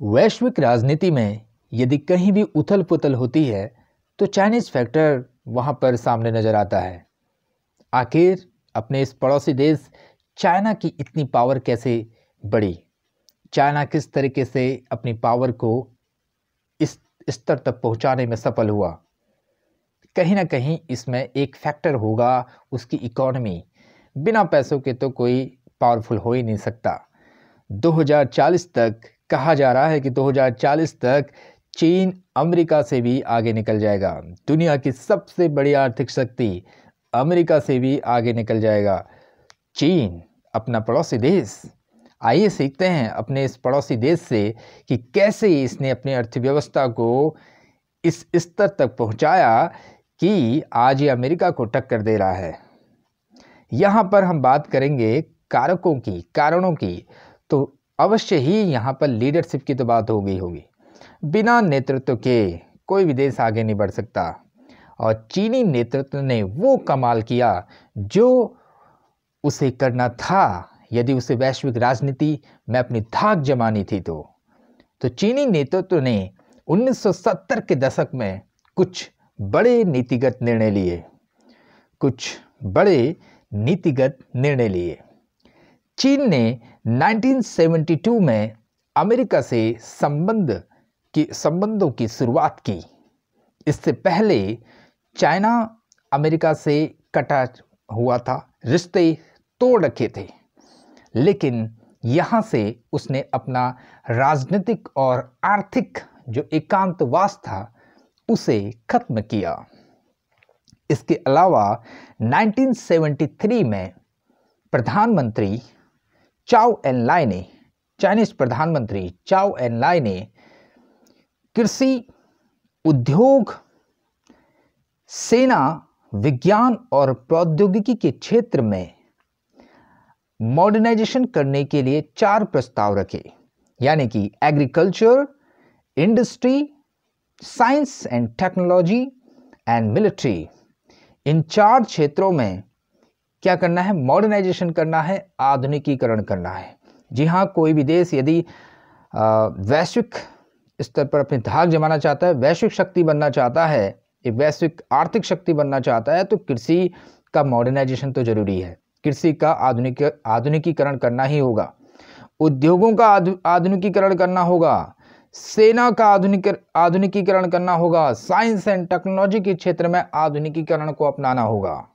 वैश्विक राजनीति में यदि कहीं भी उथल पुथल होती है तो चाइनीज फैक्टर वहां पर सामने नजर आता है। आखिर अपने इस पड़ोसी देश चाइना की इतनी पावर कैसे बढ़ी? चाइना किस तरीके से अपनी पावर को इस स्तर तक पहुंचाने में सफल हुआ? कहीं ना कहीं इसमें एक फैक्टर होगा उसकी इकोनॉमी। बिना पैसों के तो कोई पावरफुल हो ही नहीं सकता। 2040 तक कहा जा रहा है कि 2040 तक चीन अमेरिका से भी आगे निकल जाएगा। दुनिया की सबसे बड़ी आर्थिक शक्ति अमेरिका से भी आगे निकल जाएगा। चीन अपना पड़ोसी देश, आइए सीखते हैं अपने इस पड़ोसी देश से कि कैसे इसने अपनी अर्थव्यवस्था को इस स्तर तक पहुंचाया कि आज ये अमेरिका को टक्कर दे रहा है। यहाँ पर हम बात करेंगे कारकों की, कारणों की, तो अवश्य ही यहाँ पर लीडरशिप की तो बात हो गई होगी। बिना नेतृत्व के कोई भी देश आगे नहीं बढ़ सकता और चीनी नेतृत्व ने वो कमाल किया जो उसे करना था यदि उसे वैश्विक राजनीति में अपनी धाक जमानी थी। तो चीनी नेतृत्व ने 1970 के दशक में कुछ बड़े नीतिगत निर्णय लिए। चीन ने 1972 में अमेरिका से संबंधों की शुरुआत की। इससे पहले चाइना अमेरिका से कटा हुआ था, रिश्ते तोड़ रखे थे, लेकिन यहाँ से उसने अपना राजनीतिक और आर्थिक जो एकांतवास था उसे खत्म किया। इसके अलावा 1973 में प्रधानमंत्री चाइनीज प्रधानमंत्री चाओ एन लाई ने कृषि, उद्योग, सेना, विज्ञान और प्रौद्योगिकी के क्षेत्र में मॉडर्नाइजेशन करने के लिए 4 प्रस्ताव रखे, यानी कि agriculture, industry, science and technology and military. इन 4 क्षेत्रों में क्या करना है? मॉडर्नाइजेशन करना है, आधुनिकीकरण करना है। जी हाँ, कोई भी देश यदि वैश्विक स्तर पर अपनी धाक जमाना चाहता है, वैश्विक शक्ति बनना चाहता है, एक वैश्विक आर्थिक शक्ति बनना चाहता है, तो कृषि का मॉडर्नाइजेशन तो जरूरी है। कृषि का आधुनिकीकरण करना ही होगा, उद्योगों का आधुनिकीकरण करना होगा, सेना का आधुनिकीकरण करना होगा, साइंस एंड टेक्नोलॉजी के क्षेत्र में आधुनिकीकरण को अपनाना होगा।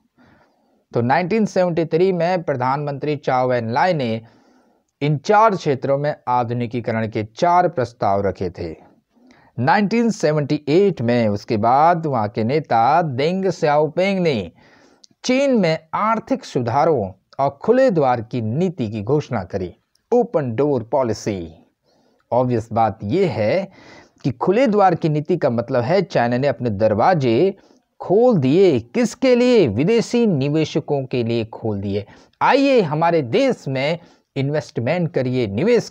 तो 1973 में प्रधानमंत्री चाओ एन लाई ने इन 4 क्षेत्रों में आधुनिकीकरण के 4 प्रस्ताव रखे थे। 1978 में उसके बाद वहां के नेता देंग सियाओपिंग ने चीन में आर्थिक सुधारों और खुले द्वार की नीति की घोषणा करी, ओपन डोर पॉलिसी। ऑब्वियस बात यह है कि खुले द्वार की नीति का मतलब है चाइना ने अपने दरवाजे खोल दिए। किसके लिए? विदेशी निवेशकों के लिए खोल दिए। आइए हमारे देश में इन्वेस्टमेंट करिए, निवेश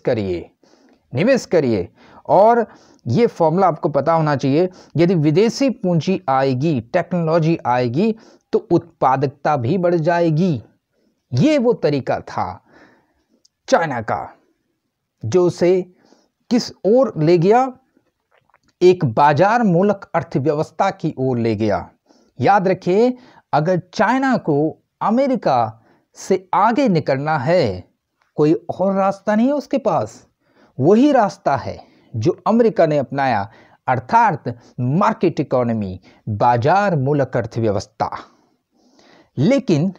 करिए। और ये फॉर्मूला आपको पता होना चाहिए, यदि विदेशी पूंजी आएगी, टेक्नोलॉजी आएगी, तो उत्पादकता भी बढ़ जाएगी। ये वो तरीका था चाइना का जो उसे किस ओर ले गया? एक बाजार मूलक अर्थव्यवस्था की ओर ले गया। याद रखिए, अगर चाइना को अमेरिका से आगे निकलना है, कोई और रास्ता नहीं है उसके पास। वही रास्ता है जो अमेरिका ने अपनाया, अर्थात मार्केट इकोनॉमी, बाजार मूलक अर्थव्यवस्था। लेकिन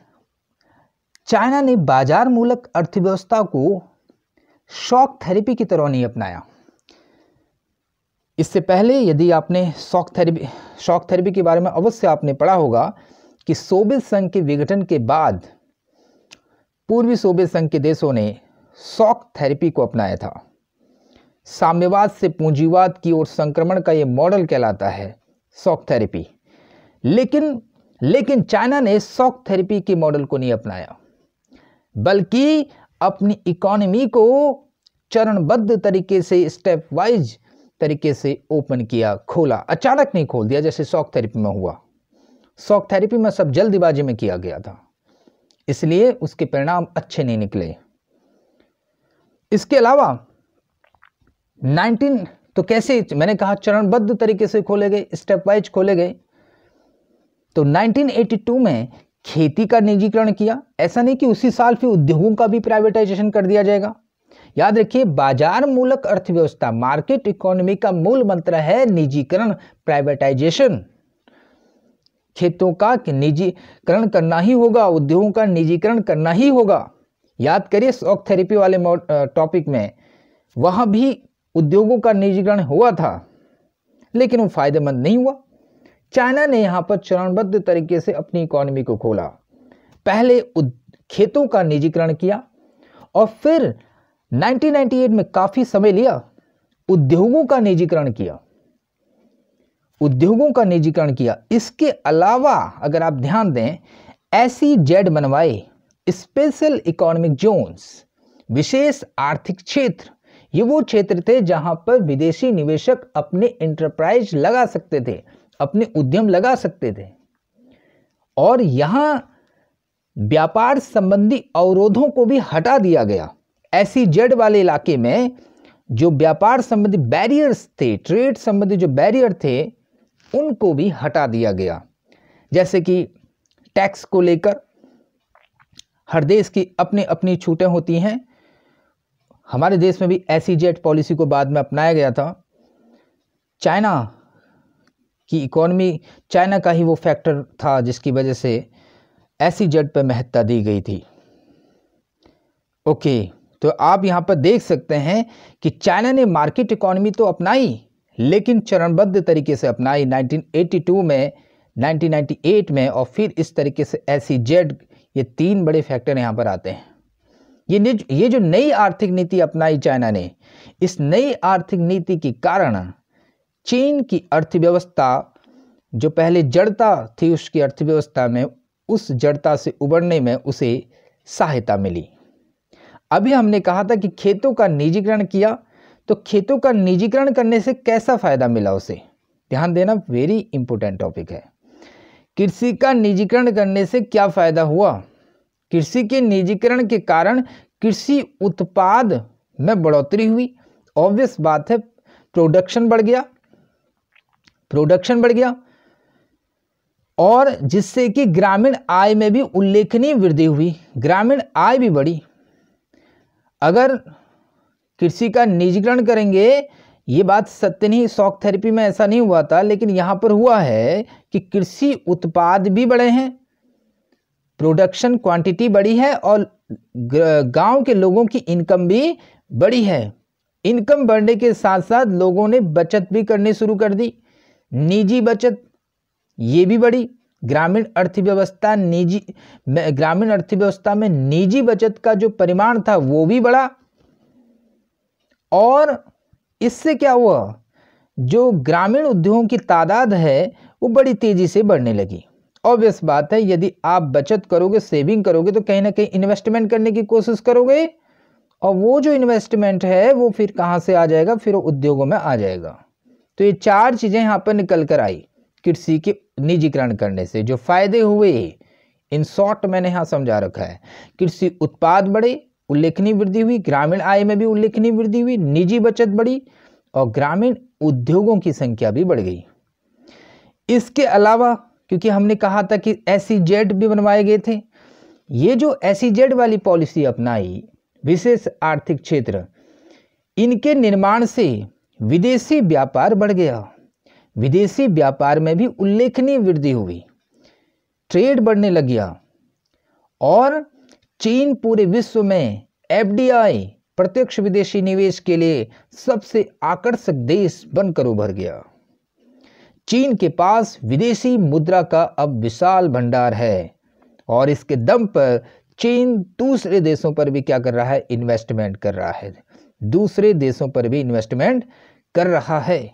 चाइना ने बाजार मूलक अर्थव्यवस्था को शॉक थेरेपी की तरह नहीं अपनाया। इससे पहले यदि आपने शॉक थेरेपी के बारे में अवश्य आपने पढ़ा होगा कि सोवियत संघ के विघटन के बाद पूर्वी सोवियत संघ के देशों ने शॉक थेरेपी को अपनाया था। साम्यवाद से पूंजीवाद की ओर संक्रमण का यह मॉडल कहलाता है शॉक थेरेपी। लेकिन चाइना ने शॉक थेरेपी के मॉडल को नहीं अपनाया, बल्कि अपनी इकोनॉमी को चरणबद्ध तरीके से, स्टेप वाइज तरीके से ओपन किया, खोला। अचानक नहीं खोल दिया जैसे शॉक थेरेपी में हुआ। शॉक थेरेपी में सब जल्दबाजी में किया गया था, इसलिए उसके परिणाम अच्छे नहीं निकले। इसके अलावा 19 तो कैसे, मैंने कहा चरणबद्ध तरीके से खोले गए, स्टेप वाइज खोले गए। तो 1982 में खेती का निजीकरण किया। ऐसा नहीं कि उसी साल फिर उद्योगों का भी प्राइवेटाइजेशन कर दिया जाएगा। याद रखिए, बाजार मूलक अर्थव्यवस्था, मार्केट इकोनॉमी का मूल मंत्र है निजीकरण, प्राइवेटाइजेशन। खेतों का निजीकरण करना ही होगा, उद्योगों का निजीकरण करना ही होगा। याद करिए शॉक थेरेपी वाले टॉपिक में, वहां भी उद्योगों का निजीकरण हुआ था, लेकिन वो फायदेमंद नहीं हुआ। चाइना ने यहां पर चरणबद्ध तरीके से अपनी इकोनॉमी को खोला। पहले खेतों का निजीकरण किया और फिर 1998 में काफी समय लिया, उद्योगों का निजीकरण किया, उद्योगों का निजीकरण किया। इसके अलावा अगर आप ध्यान दें, SEZ बनवाए, स्पेशल इकोनॉमिक जोन्स, विशेष आर्थिक क्षेत्र। ये वो क्षेत्र थे जहां पर विदेशी निवेशक अपने इंटरप्राइज लगा सकते थे, अपने उद्यम लगा सकते थे। और यहां व्यापार संबंधी अवरोधों को भी हटा दिया गया। SEZ वाले इलाके में जो व्यापार संबंधी बैरियर्स थे, ट्रेड संबंधी जो बैरियर थे, उनको भी हटा दिया गया। जैसे कि टैक्स को लेकर हर देश की अपनी अपनी छूटें होती हैं। हमारे देश में भी SEZ पॉलिसी को बाद में अपनाया गया था। चाइना की इकोनॉमी, चाइना का ही वो फैक्टर था जिसकी वजह से SEZ पर महत्ता दी गई थी। ओके, तो आप यहाँ पर देख सकते हैं कि चाइना ने मार्केट इकोनॉमी तो अपनाई, लेकिन चरणबद्ध तरीके से अपनाई 1982 में, 1998 में, और फिर इस तरीके से SEZ। ये तीन बड़े फैक्टर यहाँ पर आते हैं। ये जो नई आर्थिक नीति अपनाई चाइना ने, इस नई आर्थिक नीति के कारण चीन की अर्थव्यवस्था, जो पहले जड़ता थी उसकी अर्थव्यवस्था में, उस जड़ता से उबरने में उसे सहायता मिली। अभी हमने कहा था कि खेतों का निजीकरण किया, तो खेतों का निजीकरण करने से कैसा फायदा मिला उसे, ध्यान देना, वेरी इंपॉर्टेंट टॉपिक है। कृषि का निजीकरण करने से क्या फायदा हुआ? कृषि के निजीकरण के कारण कृषि उत्पाद में बढ़ोतरी हुई। ऑब्वियस बात है, प्रोडक्शन बढ़ गया, और जिससे कि ग्रामीण आय में भी उल्लेखनीय वृद्धि हुई, ग्रामीण आय भी बढ़ी। अगर कृषि का निजीकरण करेंगे, ये बात सत्य नहीं, शॉक थेरेपी में ऐसा नहीं हुआ था, लेकिन यहां पर हुआ है कि कृषि उत्पाद भी बढ़े हैं, प्रोडक्शन क्वांटिटी बढ़ी है, और गांव के लोगों की इनकम भी बढ़ी है। इनकम बढ़ने के साथ साथ लोगों ने बचत भी करनी शुरू कर दी, निजी बचत ये भी बढ़ी। ग्रामीण अर्थव्यवस्था में निजी बचत का जो परिमाण था वो भी बढ़ा, और इससे क्या हुआ, जो ग्रामीण उद्योगों की तादाद है वो बड़ी तेजी से बढ़ने लगी। ऑब्वियस बात है, यदि आप बचत करोगे, सेविंग करोगे, तो कहीं ना कहीं इन्वेस्टमेंट करने की कोशिश करोगे, और वो जो इन्वेस्टमेंट है वो फिर कहाँ से आ जाएगा, फिर उद्योगों में आ जाएगा। तो ये चार चीजें यहाँ पर निकल कर आई कृषि के निजीकरण करने से। जो फायदे हुए, इन शॉर्ट मैंने यहाँ समझा रखा है, कृषि उत्पाद बढ़े, उल्लेखनीय वृद्धि हुई, ग्रामीण आय में भी उल्लेखनीय वृद्धि हुई, निजी बचत बढ़ी, और ग्रामीण उद्योगों की संख्या भी बढ़ गई। इसके अलावा, क्योंकि हमने कहा था कि SEZ भी बनवाए गए थे, ये जो SEZ वाली पॉलिसी अपनाई, विशेष आर्थिक क्षेत्र, इनके निर्माण से विदेशी व्यापार बढ़ गया, विदेशी व्यापार में भी उल्लेखनीय वृद्धि हुई, ट्रेड बढ़ने लग गया, और चीन पूरे विश्व में FDI, प्रत्यक्ष विदेशी निवेश के लिए सबसे आकर्षक देश बनकर उभर गया। चीन के पास विदेशी मुद्रा का अब विशाल भंडार है, और इसके दम पर चीन दूसरे देशों पर भी क्या कर रहा है, इन्वेस्टमेंट कर रहा है, दूसरे देशों पर भी इन्वेस्टमेंट कर रहा है।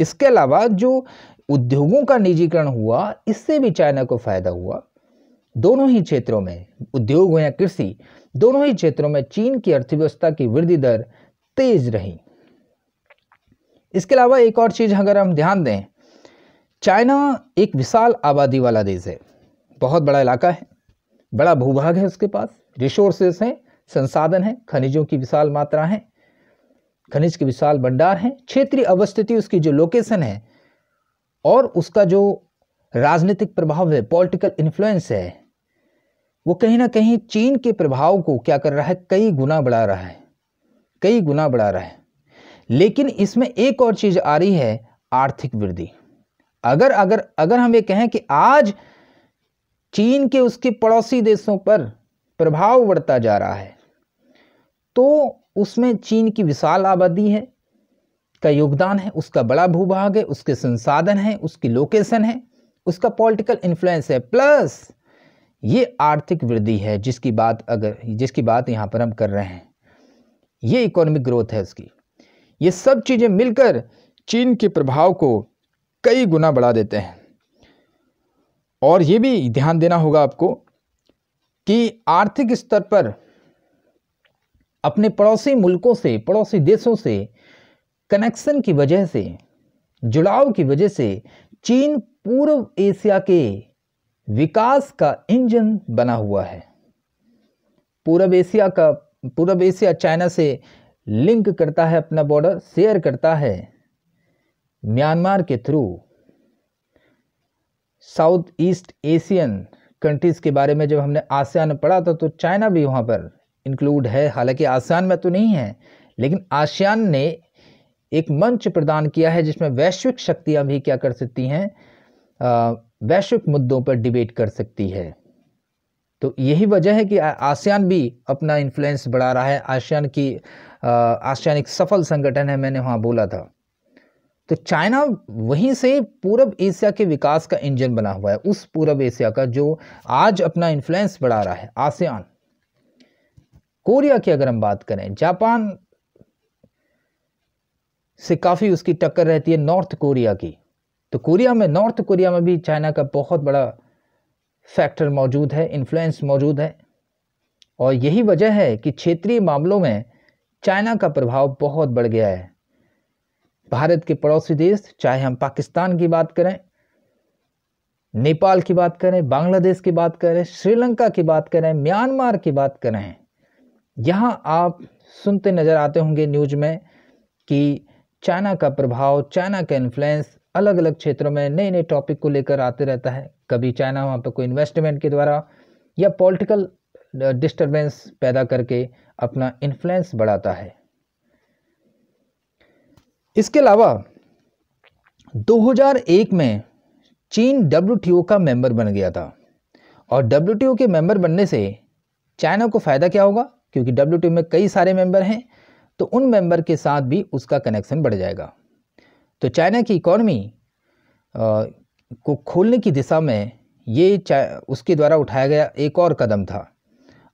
इसके अलावा जो उद्योगों का निजीकरण हुआ, इससे भी चाइना को फायदा हुआ। दोनों ही क्षेत्रों में, उद्योग हो या कृषि, दोनों ही क्षेत्रों में चीन की अर्थव्यवस्था की वृद्धि दर तेज रही। इसके अलावा एक और चीज अगर हम ध्यान दें, चाइना एक विशाल आबादी वाला देश है, बहुत बड़ा इलाका है, बड़ा भूभाग है उसके पास, रिसोर्सेस हैं, संसाधन हैं, खनिजों की विशाल मात्रा है, खनिज के विशाल भंडार हैं, क्षेत्रीय अवस्थिति, उसकी जो लोकेशन है और उसका जो राजनीतिक प्रभाव है, पॉलिटिकल इन्फ्लुएंस है, वो कहीं ना कहीं चीन के प्रभाव को क्या कर रहा है, कई गुना बढ़ा रहा है, कई गुना बढ़ा रहा है। लेकिन इसमें एक और चीज आ रही है, आर्थिक वृद्धि। अगर अगर अगर हम ये कहें कि आज चीन के उसके पड़ोसी देशों पर प्रभाव बढ़ता जा रहा है, तो उसमें चीन की विशाल आबादी है का योगदान है, उसका बड़ा भूभाग है, उसके संसाधन है, उसकी लोकेशन है, उसका पॉलिटिकल इन्फ्लुएंस है, प्लस ये आर्थिक वृद्धि है जिसकी बात यहां पर हम कर रहे हैं, ये इकोनॉमिक ग्रोथ है उसकी। ये सब चीजें मिलकर चीन के प्रभाव को कई गुना बढ़ा देते हैं। और ये भी ध्यान देना होगा आपको कि आर्थिक स्तर पर अपने पड़ोसी मुल्कों से, पड़ोसी देशों से कनेक्शन की वजह से, जुड़ाव की वजह से चीन पूर्व एशिया के विकास का इंजन बना हुआ है। पूर्व एशिया चाइना से लिंक करता है, अपना बॉर्डर शेयर करता है म्यांमार के through. South east Asian countries के बारे में जब हमने आसियान में पढ़ा था तो चाइना भी वहाँ पर इंक्लूड है, हालांकि आसियान में तो नहीं है, लेकिन आसियान ने एक मंच प्रदान किया है जिसमें वैश्विक शक्तियां भी क्या कर सकती हैं, वैश्विक मुद्दों पर डिबेट कर सकती है। तो यही वजह है कि आसियान भी अपना इन्फ्लुएंस बढ़ा रहा है। आसियान एक सफल संगठन है, मैंने वहाँ बोला था। तो चाइना वहीं से पूर्व एशिया के विकास का इंजन बना हुआ है, उस पूर्व एशिया का जो आज अपना इन्फ्लुएंस बढ़ा रहा है, आसियान। कोरिया की अगर हम बात करें, जापान से काफ़ी उसकी टक्कर रहती है नॉर्थ कोरिया की। तो नॉर्थ कोरिया में भी चाइना का बहुत बड़ा फैक्टर मौजूद है, इन्फ्लुएंस मौजूद है। और यही वजह है कि क्षेत्रीय मामलों में चाइना का प्रभाव बहुत बढ़ गया है। भारत के पड़ोसी देश, चाहे हम पाकिस्तान की बात करें, नेपाल की बात करें, बांग्लादेश की बात करें, श्रीलंका की बात करें, म्यांमार की बात करें, यहाँ आप सुनते नजर आते होंगे न्यूज में कि चाइना का प्रभाव, चाइना का इन्फ्लुएंस अलग अलग क्षेत्रों में नए नए टॉपिक को लेकर आते रहता है। कभी चाइना वहाँ पर कोई इन्वेस्टमेंट के द्वारा या पॉलिटिकल डिस्टर्बेंस पैदा करके अपना इन्फ्लुएंस बढ़ाता है। इसके अलावा 2001 में चीन WTO का मेंबर बन गया था, और WTO के मेंबर बनने से चाइना को फ़ायदा क्या होगा, क्योंकि WTO में कई सारे मेंबर हैं, तो उन मेंबर के साथ भी उसका कनेक्शन बढ़ जाएगा। तो चाइना की इकॉनमी को खोलने की दिशा में ये उसके द्वारा उठाया गया एक और कदम था।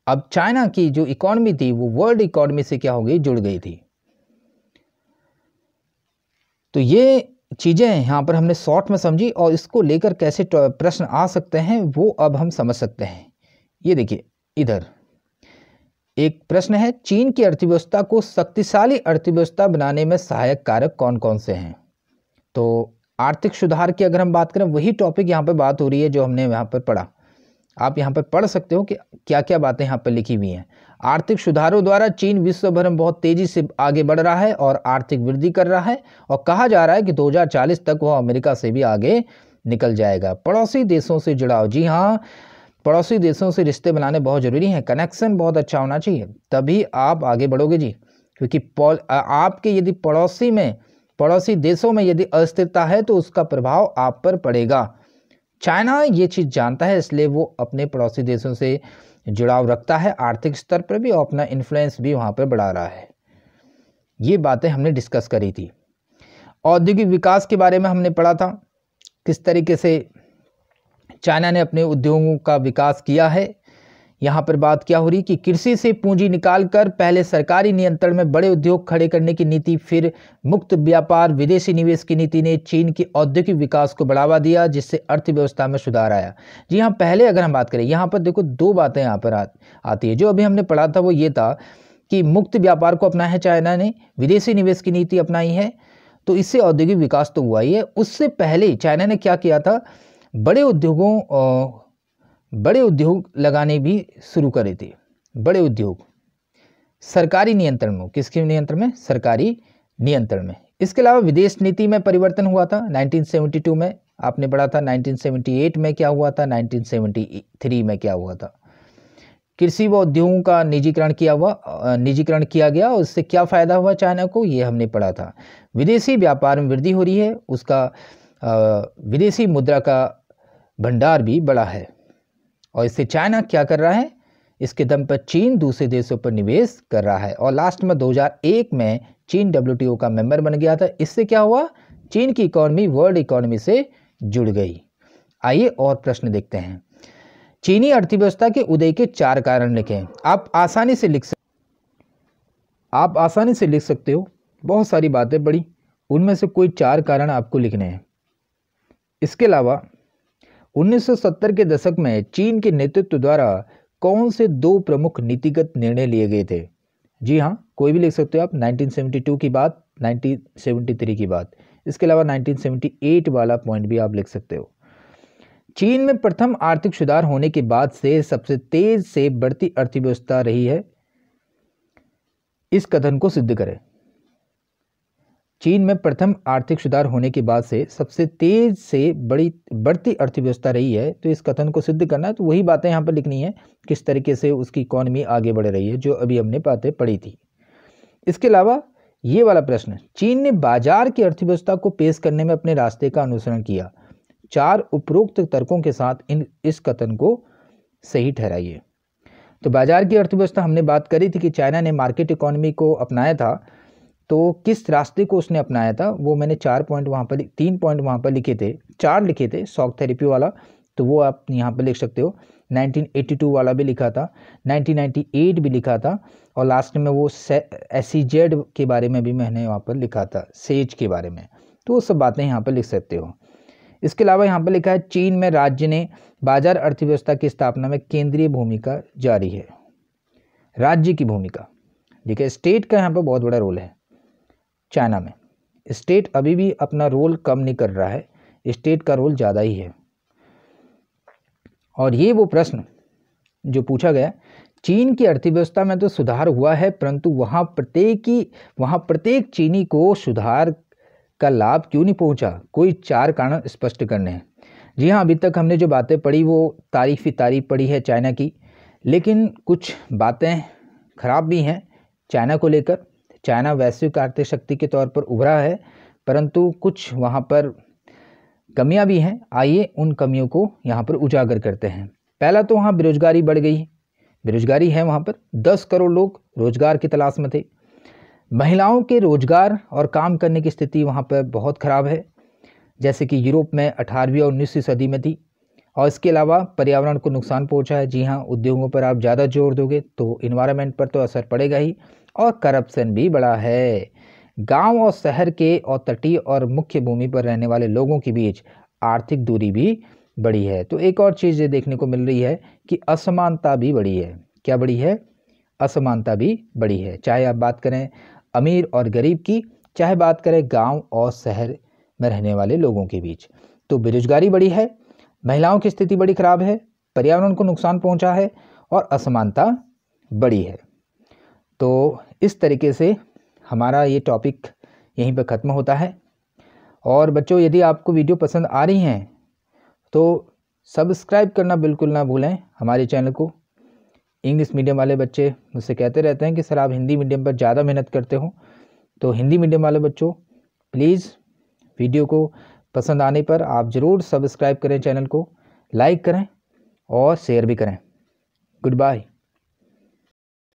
अब चाइना की जो इकॉनमी थी वो वर्ल्ड इकॉनमी से क्या हो गई, जुड़ गई थी। तो ये चीज़ें यहाँ पर हमने शॉर्ट में समझी, और इसको लेकर कैसे प्रश्न आ सकते हैं वो अब हम समझ सकते हैं। ये देखिए, इधर एक प्रश्न है, चीन की अर्थव्यवस्था को शक्तिशाली अर्थव्यवस्था बनाने में सहायक कारक कौन कौन से हैं। तो आर्थिक सुधार की अगर हम बात करें, वही टॉपिक यहाँ पर बात हो रही है जो हमने यहाँ पर पढ़ा। आप यहाँ पर पढ़ सकते हो कि क्या क्या बातें यहाँ पर लिखी हुई हैं। आर्थिक सुधारों द्वारा चीन विश्व भर में बहुत तेजी से आगे बढ़ रहा है और आर्थिक वृद्धि कर रहा है, और कहा जा रहा है कि 2040 तक वह अमेरिका से भी आगे निकल जाएगा। पड़ोसी देशों से जुड़ाव, जी हाँ, पड़ोसी देशों से रिश्ते बनाने बहुत ज़रूरी हैं, कनेक्शन बहुत अच्छा होना चाहिए, तभी आप आगे बढ़ोगे जी। क्योंकि आपके यदि पड़ोसी देशों में यदि अस्थिरता है तो उसका प्रभाव आप पर पड़ेगा। चाइना ये चीज़ जानता है, इसलिए वो अपने पड़ोसी देशों से जुड़ाव रखता है आर्थिक स्तर पर भी, और अपना इन्फ्लुएंस भी वहाँ पर बढ़ा रहा है। ये बातें हमने डिस्कस करी थी। औद्योगिक विकास के बारे में हमने पढ़ा था, किस तरीके से चाइना ने अपने उद्योगों का विकास किया है। यहाँ पर बात क्या हो रही कि कृषि से पूंजी निकालकर पहले सरकारी नियंत्रण में बड़े उद्योग खड़े करने की नीति, फिर मुक्त व्यापार, विदेशी निवेश की नीति ने चीन के औद्योगिक विकास को बढ़ावा दिया, जिससे अर्थव्यवस्था में सुधार आया। जी हाँ, पहले अगर हम बात करें, यहाँ पर देखो दो बातें यहाँ पर आती है। जो अभी हमने पढ़ा था वो ये था कि मुक्त व्यापार को अपनाया है चाइना ने, विदेशी निवेश की नीति अपनाई है, तो इससे औद्योगिक विकास तो हुआ ही है। उससे पहले चाइना ने क्या किया था, बड़े उद्योग लगाने भी शुरू करे थे। बड़े उद्योग सरकारी नियंत्रण में, किसके नियंत्रण में? सरकारी नियंत्रण में। इसके अलावा विदेश नीति में परिवर्तन हुआ था 1972 में, आपने पढ़ा था 1978 में क्या हुआ था, 1973 में क्या हुआ था। कृषि व उद्योगों का निजीकरण किया गया और उससे क्या फ़ायदा हुआ चाइना को, ये हमने पढ़ा था। विदेशी व्यापार में वृद्धि हो रही है, उसका विदेशी मुद्रा का भंडार भी बढ़ा है और इससे चाइना क्या कर रहा है, इसके दम पर चीन दूसरे देशों पर निवेश कर रहा है। और लास्ट में 2001 में चीन WTO का मेंबर बन गया था। इससे क्या हुआ, चीन की इकॉनमी वर्ल्ड इकॉनमी से जुड़ गई। आइए और प्रश्न देखते हैं। चीनी अर्थव्यवस्था के उदय के 4 कारण लिखें। आप आसानी से लिख सकते हो, बहुत सारी बातें पढ़ी, उनमें से कोई 4 कारण आपको लिखने हैं। इसके अलावा 1970 के दशक में चीन के नेतृत्व द्वारा कौन से 2 प्रमुख नीतिगत निर्णय लिए गए थे? जी हाँ, कोई भी लिख सकते हो आप, 1972 की बात, 1973 की बात। इसके अलावा 1978 वाला पॉइंट भी आप लिख सकते हो। चीन में प्रथम आर्थिक सुधार होने के बाद से सबसे तेज से बढ़ती अर्थव्यवस्था रही है, इस कथन को सिद्ध करें। चीन में प्रथम आर्थिक सुधार होने के बाद से सबसे तेज से बढ़ती अर्थव्यवस्था रही है, तो इस कथन को सिद्ध करना है। तो वही बातें यहाँ पर लिखनी है, किस तरीके से उसकी इकॉनमी आगे बढ़ रही है, जो अभी हमने बातें पढ़ी थी। इसके अलावा ये वाला प्रश्न, चीन ने बाजार की अर्थव्यवस्था को पेश करने में अपने रास्ते का अनुसरण किया। 4 उपरोक्त तर्कों के साथ इस कथन को सही ठहराइए। तो बाजार की अर्थव्यवस्था हमने बात करी थी कि चाइना ने मार्केट इकोनॉमी को अपनाया था, तो किस रास्ते को उसने अपनाया था वो मैंने 3 पॉइंट वहाँ पर लिखे थे, 4 लिखे थे। शॉक थेरेपी वाला तो वो आप यहाँ पर लिख सकते हो, 1982 वाला भी लिखा था, 1998 भी लिखा था, और लास्ट में वो SEZ के बारे में भी मैंने वहाँ पर लिखा था, सेज के बारे में। तो वो सब बातें यहाँ पर लिख सकते हो। इसके अलावा यहाँ पर लिखा है, चीन में राज्य ने बाजार अर्थव्यवस्था की स्थापना में केंद्रीय भूमिका जारी है। राज्य की भूमिका, ठीक है, स्टेट का यहाँ पर बहुत बड़ा रोल है। चाइना में स्टेट अभी भी अपना रोल कम नहीं कर रहा है, स्टेट का रोल ज़्यादा ही है। और ये वो प्रश्न जो पूछा गया, चीन की अर्थव्यवस्था में तो सुधार हुआ है, परंतु वहाँ प्रत्येक चीनी को सुधार का लाभ क्यों नहीं पहुंचा? कोई 4 कारण स्पष्ट करने हैं। जी हाँ, अभी तक हमने जो बातें पढ़ी वो तारीफ पढ़ी है चाइना की, लेकिन कुछ बातें खराब भी हैं चाइना को लेकर। चाइना वैश्विक आर्थिक शक्ति के तौर पर उभरा है, परंतु कुछ वहाँ पर कमियां भी हैं। आइए उन कमियों को यहाँ पर उजागर करते हैं। पहला तो वहाँ बेरोजगारी बढ़ गई, बेरोजगारी है वहाँ पर, 10 करोड़ लोग रोजगार की तलाश में थे। महिलाओं के रोजगार और काम करने की स्थिति वहाँ पर बहुत ख़राब है, जैसे कि यूरोप में 18वीं और 19वीं सदी में थी। और इसके अलावा पर्यावरण को नुकसान पहुँचा है। जी हाँ, उद्योगों पर आप ज़्यादा जोर दोगे तो इन्वायरमेंट पर तो असर पड़ेगा ही, और करप्शन भी बढ़ा है। गांव और शहर के और तटीय और मुख्य भूमि पर रहने वाले लोगों के बीच आर्थिक दूरी भी बढ़ी है। तो एक और चीज़ ये देखने को मिल रही है कि असमानता भी बढ़ी है। क्या बढ़ी है? असमानता भी बढ़ी है। चाहे आप बात करें अमीर और गरीब की, चाहे बात करें गांव और शहर में रहने वाले लोगों के बीच। तो बेरोजगारी बढ़ी है, महिलाओं की स्थिति बड़ी खराब है, पर्यावरण को नुकसान पहुंचा है और असमानता बढ़ी है। तो इस तरीके से हमारा ये टॉपिक यहीं पर ख़त्म होता है। और बच्चों, यदि आपको वीडियो पसंद आ रही हैं तो सब्सक्राइब करना बिल्कुल ना भूलें हमारे चैनल को। इंग्लिश मीडियम वाले बच्चे मुझसे कहते रहते हैं कि सर आप हिंदी मीडियम पर ज़्यादा मेहनत करते हो, तो हिंदी मीडियम वाले बच्चों प्लीज़ वीडियो को पसंद आने पर आप ज़रूर सब्सक्राइब करें, चैनल को लाइक करें और शेयर भी करें। Good bye.